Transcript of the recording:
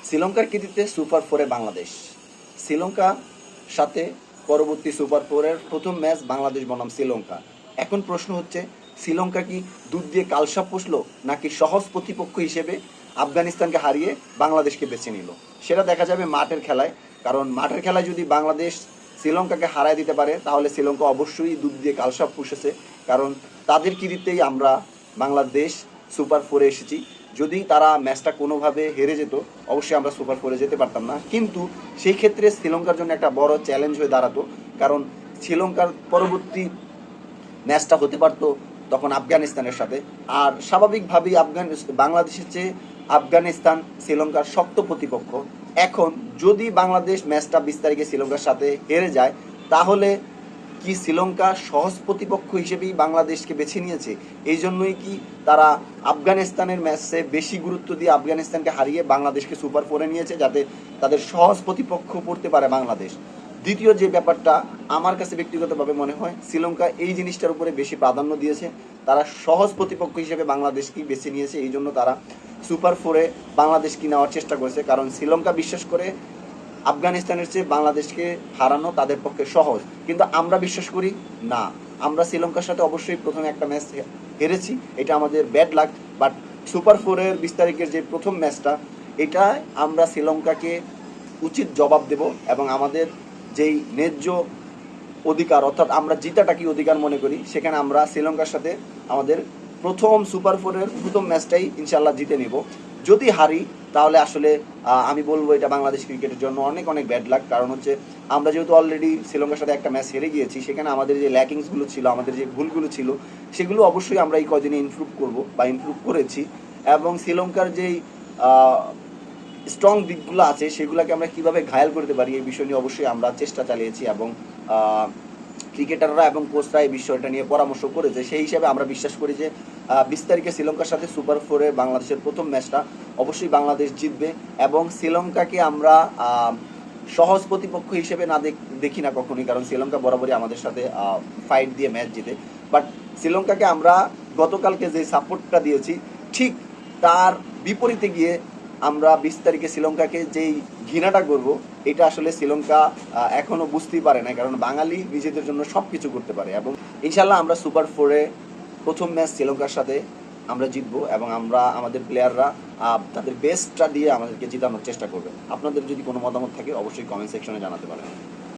শ্রীলঙ্কার কৃতিত্বে সুপার ফোরে বাংলাদেশ। শ্রীলঙ্কা সাথে পরবর্তী সুপার ফোরের প্রথম ম্যাচ বাংলাদেশ বনাম শ্রীলঙ্কা। এখন প্রশ্ন হচ্ছে, শ্রীলঙ্কা কি দুধ দিয়ে কালসাপ পুষলো, নাকি সহজ প্রতিপক্ষ হিসেবে আফগানিস্তানকে হারিয়ে বাংলাদেশকে বেছে নিল? সেটা দেখা যাবে মাঠের খেলায়। কারণ মাঠের খেলায় যদি বাংলাদেশ শ্রীলঙ্কাকে হারায় দিতে পারে, তাহলে শ্রীলঙ্কা অবশ্যই দুধ দিয়ে কালসাপ পুষেছে। কারণ তাদের কৃতিত্বেই আমরা বাংলাদেশ সুপার ফোরে এসেছি। যদি তারা ম্যাচটা কোনোভাবে হেরে যেত, অবশ্যই আমরা সুপার ফোরে যেতে পারতাম না। কিন্তু সেই ক্ষেত্রে শ্রীলঙ্কার জন্য একটা বড় চ্যালেঞ্জ হয়ে দাঁড়াতো। কারণ শ্রীলঙ্কার পরবর্তী ম্যাচটা হতে পারতো তখন আফগানিস্তানের সাথে। আর স্বাভাবিকভাবেই বাংলাদেশের চেয়ে আফগানিস্তান শ্রীলঙ্কার শক্ত প্রতিপক্ষ। এখন যদি বাংলাদেশ ম্যাচটা 20 তারিখে শ্রীলঙ্কার সাথে হেরে যায়, তাহলে কি শ্রীলঙ্কা সহজ প্রতিপক্ষ হিসেবেই বাংলাদেশকে বেছে নিয়েছে? এই জন্যই কি তারা আফগানিস্তানের ম্যাচে বেশি গুরুত্ব দিয়ে আফগানিস্তানকে হারিয়ে বাংলাদেশকে সুপার ফোরে নিয়েছে, যাতে তাদের সহজ প্রতিপক্ষ পড়তে পারে বাংলাদেশ? দ্বিতীয় যে ব্যাপারটা আমার কাছে ব্যক্তিগতভাবে মনে হয়, শ্রীলঙ্কা এই জিনিসটার উপরে বেশি প্রাধান্য দিয়েছে। তারা সহজ প্রতিপক্ষ হিসেবে বাংলাদেশকেই বেছে নিয়েছে। এই জন্য তারা সুপার ফোরে বাংলাদেশকে নেওয়ার চেষ্টা করেছে। কারণ শ্রীলঙ্কা বিশ্বাস করে আফগানিস্তানের চেয়ে বাংলাদেশকে হারানো তাদের পক্ষে সহজ। কিন্তু আমরা বিশ্বাস করি না, আমরা শ্রীলঙ্কার সাথে অবশ্যই প্রথমে একটা ম্যাচ হেরেছি, এটা আমাদের ব্যাড লাক। বাট সুপার ফোরের 20 তারিখের যে প্রথম ম্যাচটা, এটা আমরা শ্রীলঙ্কাকে উচিত জবাব দেব এবং আমাদের যেই ন্যায্য অধিকার, অর্থাৎ আমরা জিতাটাকে অধিকার মনে করি, সেখানে আমরা শ্রীলঙ্কার সাথে আমাদের প্রথম সুপার ফোরের প্রথম ম্যাচটাই ইনশাল্লাহ জিতে নেব। যদি হারি, তাহলে আসলে আমি বলবো এটা বাংলাদেশ ক্রিকেটের জন্য অনেক অনেক ব্যাড লাক। কারণ হচ্ছে আমরা যেহেতু অলরেডি শ্রীলঙ্কার সাথে একটা ম্যাচ হেরে গিয়েছি, সেখানে আমাদের যে ল্যাকিংসগুলো ছিল, আমাদের যে ভুলগুলো ছিল, সেগুলো অবশ্যই আমরা এই কদিনে ইমপ্রুভ করব বা ইমপ্রুভ করেছি। এবং শ্রীলঙ্কার যেই স্ট্রং দিকগুলো আছে, সেগুলোকে আমরা কীভাবে ঘায়াল করতে পারি, এই বিষয় নিয়ে অবশ্যই আমরা চেষ্টা চালিয়েছি। এবং ক্রিকেটাররা এবং কোচরা এই বিষয়টা নিয়ে পরামর্শ করেছে। সেই হিসাবে আমরা বিশ্বাস করি যে 20 তারিখে শ্রীলঙ্কার সাথে সুপার ফোরে বাংলাদেশের প্রথম ম্যাচটা অবশ্যই বাংলাদেশ জিতবে। এবং শ্রীলঙ্কাকে আমরা সহজ প্রতিপক্ষ হিসেবে না দেখি না কখনোই, কারণ শ্রীলঙ্কা বরাবরই আমাদের সাথে ফাইট দিয়ে ম্যাচ জিতে। বাট শ্রীলঙ্কাকে আমরা গতকালকে যে সাপোর্টটা দিয়েছি, ঠিক তার বিপরীতে গিয়ে আমরা 20 তারিখে শ্রীলঙ্কাকে যেই ঘৃণাটা করবো, এটা আসলে শ্রীলঙ্কা এখনও বুঝতেই পারে না। কারণ বাঙালি নিজেদের জন্য সব কিছু করতে পারে। এবং ইনশাল্লাহ আমরা সুপার ফোরে প্রথম ম্যাচ শ্রীলঙ্কার সাথে আমরা জিতবো এবং আমরা আমাদের প্লেয়াররা তাদের বেস্টটা দিয়ে আমাদেরকে জিতানোর চেষ্টা করবে। আপনাদের যদি কোনো মতামত থাকে, অবশ্যই কমেন্ট সেকশনে জানাতে পারেন।